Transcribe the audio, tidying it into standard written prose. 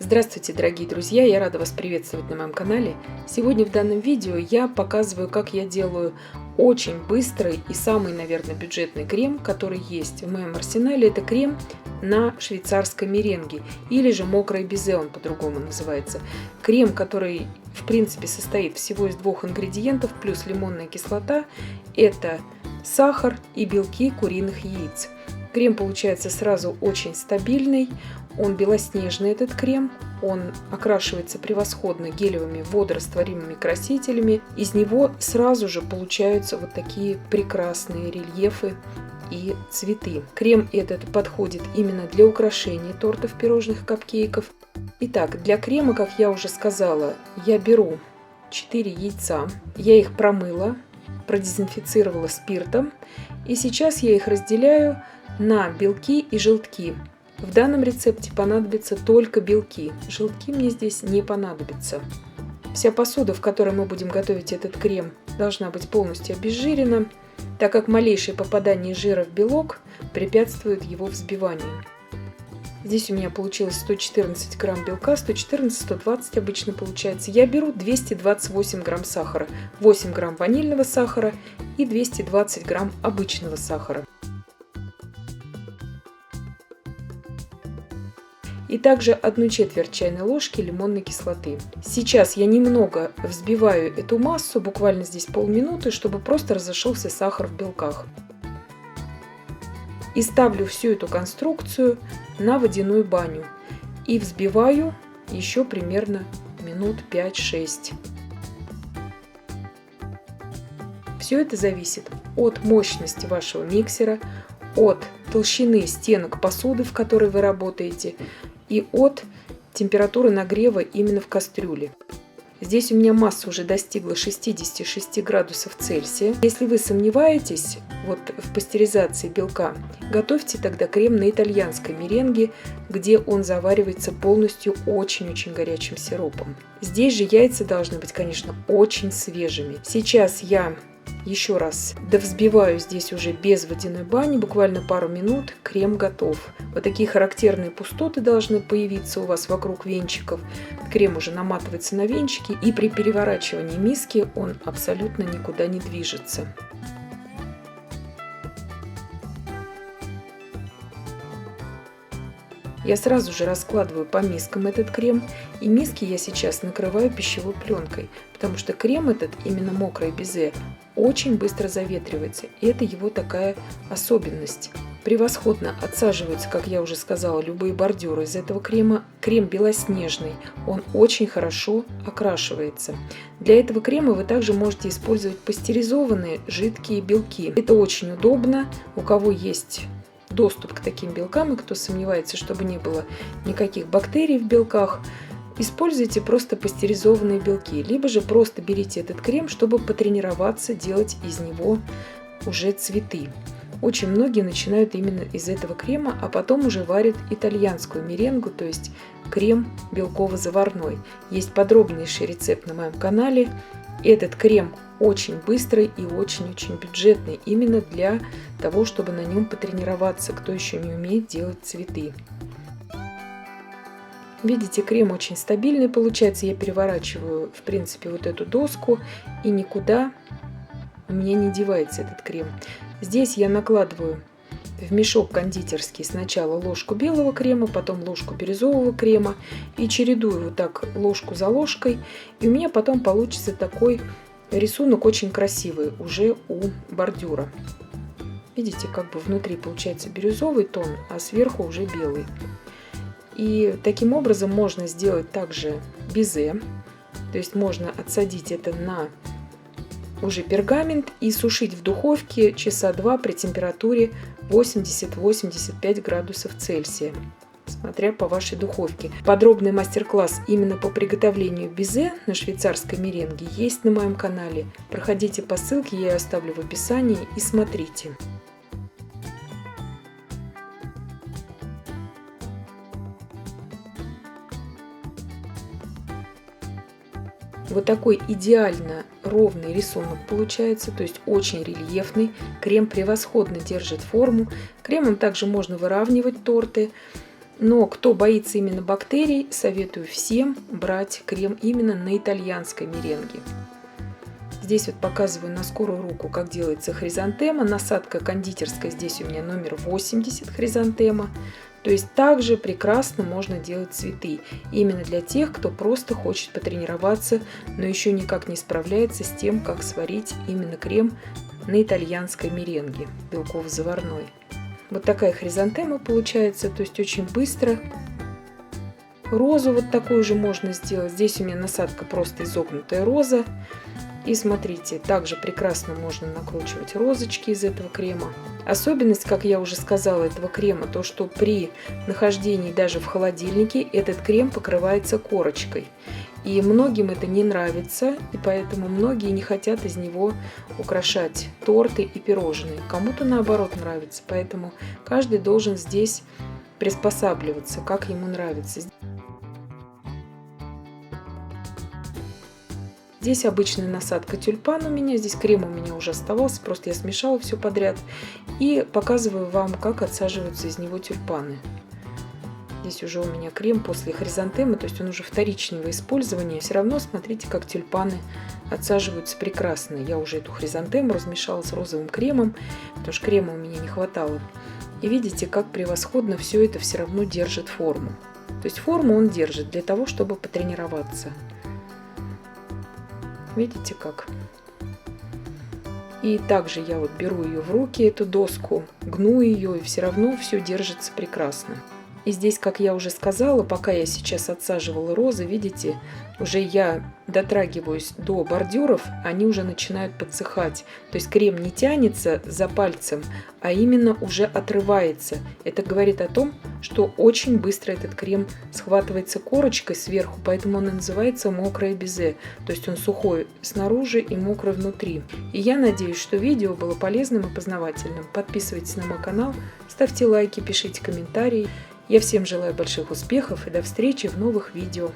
Здравствуйте, дорогие друзья! Я рада вас приветствовать на моем канале. Сегодня в данном видео я показываю, как я делаю очень быстрый и самый, наверное, бюджетный крем, который есть в моем арсенале. Это крем на швейцарской меренге, или же мокрое безе он по-другому называется. Крем, который в принципе состоит всего из двух ингредиентов плюс лимонная кислота. Это сахар и белки куриных яиц. Крем получается сразу очень стабильный, он белоснежный, этот крем, он окрашивается превосходно гелевыми водорастворимыми красителями. Из него сразу же получаются вот такие прекрасные рельефы и цветы. Крем этот подходит именно для украшения тортов, пирожных, капкейков. Итак, для крема, как я уже сказала, я беру 4 яйца, я их промыла, продезинфицировала спиртом, и сейчас я их разделяю на белки и желтки. В данном рецепте понадобятся только белки, желтки мне здесь не понадобятся. Вся посуда, в которой мы будем готовить этот крем, должна быть полностью обезжирена, так как малейшее попадание жира в белок препятствует его взбиванию. Здесь у меня получилось 114 грамм белка, 114-120 обычно получается. Я беру 228 грамм сахара, 8 грамм ванильного сахара и 220 грамм обычного сахара. И также 1/4 чайной ложки лимонной кислоты. Сейчас я немного взбиваю эту массу, буквально здесь полминуты, чтобы просто разошелся сахар в белках. И ставлю всю эту конструкцию на водяную баню. И взбиваю еще примерно минут 5-6. Все это зависит от мощности вашего миксера, от толщины стенок посуды, в которой вы работаете, и от температуры нагрева именно в кастрюле. Здесь у меня масса уже достигла 66 градусов Цельсия. Если вы сомневаетесь в пастеризации белка, готовьте тогда крем на итальянской меренге, где он заваривается полностью очень-очень горячим сиропом. Здесь же яйца должны быть, конечно, очень свежими. Сейчас я еще раз довзбиваю здесь уже без водяной бани, буквально пару минут, крем готов. Вот такие характерные пустоты должны появиться у вас вокруг венчиков. Крем уже наматывается на венчики, и при переворачивании миски он абсолютно никуда не движется. Я сразу же раскладываю по мискам этот крем, и миски я сейчас накрываю пищевой пленкой, потому что крем этот, именно мокрое безе, очень быстро заветривается, и это его такая особенность. Превосходно отсаживаются, как я уже сказала, любые бордюры из этого крема. Крем белоснежный, он очень хорошо окрашивается. Для этого крема вы также можете использовать пастеризованные жидкие белки. Это очень удобно, у кого есть доступ к таким белкам, и кто сомневается, чтобы не было никаких бактерий в белках, используйте просто пастеризованные белки, либо же просто берите этот крем, чтобы потренироваться делать из него уже цветы. Очень многие начинают именно из этого крема, а потом уже варят итальянскую меренгу, то есть крем белково-заварной. Есть подробнейший рецепт на моем канале. Этот крем очень быстрый и очень-очень бюджетный, именно для того, чтобы на нем потренироваться, кто еще не умеет делать цветы. Видите, крем очень стабильный получается. Я переворачиваю, в принципе, вот эту доску, и никуда у меня не девается этот крем. Здесь я накладываю в мешок кондитерский сначала ложку белого крема, потом ложку бирюзового крема, и чередую вот так ложку за ложкой, и у меня потом получится такой рисунок очень красивый уже у бордюра. Видите, как бы внутри получается бирюзовый тон, а сверху уже белый. И таким образом можно сделать также безе, то есть можно отсадить это на уже пергамент и сушить в духовке часа 2 при температуре 80-85 градусов Цельсия, смотря по вашей духовке. Подробный мастер-класс именно по приготовлению безе на швейцарской меренге есть на моем канале. Проходите по ссылке, я ее оставлю в описании, и смотрите. Вот такой идеально ровный рисунок получается, то есть очень рельефный. Крем превосходно держит форму. Кремом также можно выравнивать торты. Но кто боится именно бактерий, советую всем брать крем именно на итальянской меренге. Здесь вот показываю на скорую руку, как делается хризантема. Насадка кондитерская, здесь у меня номер 80 хризантема. То есть также прекрасно можно делать цветы. Именно для тех, кто просто хочет потренироваться, но еще никак не справляется с тем, как сварить именно крем на итальянской меренге белково-заварной. Вот такая хризантема получается, то есть очень быстро. Розу вот такую же можно сделать. Здесь у меня насадка просто изогнутая роза. И смотрите, также прекрасно можно накручивать розочки из этого крема. Особенность, как я уже сказала, этого крема, то что при нахождении даже в холодильнике этот крем покрывается корочкой. И многим это не нравится, и поэтому многие не хотят из него украшать торты и пирожные. Кому-то наоборот нравится, поэтому каждый должен здесь приспосабливаться, как ему нравится. Здесь обычная насадка тюльпан у меня, здесь крем у меня уже оставался, просто я смешала все подряд. И показываю вам, как отсаживаются из него тюльпаны. Здесь уже у меня крем после хризантемы, то есть он уже вторичного использования. Все равно смотрите, как тюльпаны отсаживаются прекрасно. Я уже эту хризантему размешала с розовым кремом, потому что крема у меня не хватало. И видите, как превосходно все это все равно держит форму. То есть форму он держит для того, чтобы потренироваться. Видите как? И также я вот беру ее в руки, эту доску, гну ее, и все равно все держится прекрасно. И здесь, как я уже сказала, пока я сейчас отсаживала розы, видите, уже я дотрагиваюсь до бордюров, они уже начинают подсыхать. То есть крем не тянется за пальцем, а именно уже отрывается. Это говорит о том, что очень быстро этот крем схватывается корочкой сверху, поэтому он и называется мокрое безе. То есть он сухой снаружи и мокрый внутри. И я надеюсь, что видео было полезным и познавательным. Подписывайтесь на мой канал, ставьте лайки, пишите комментарии. Я всем желаю больших успехов и до встречи в новых видео.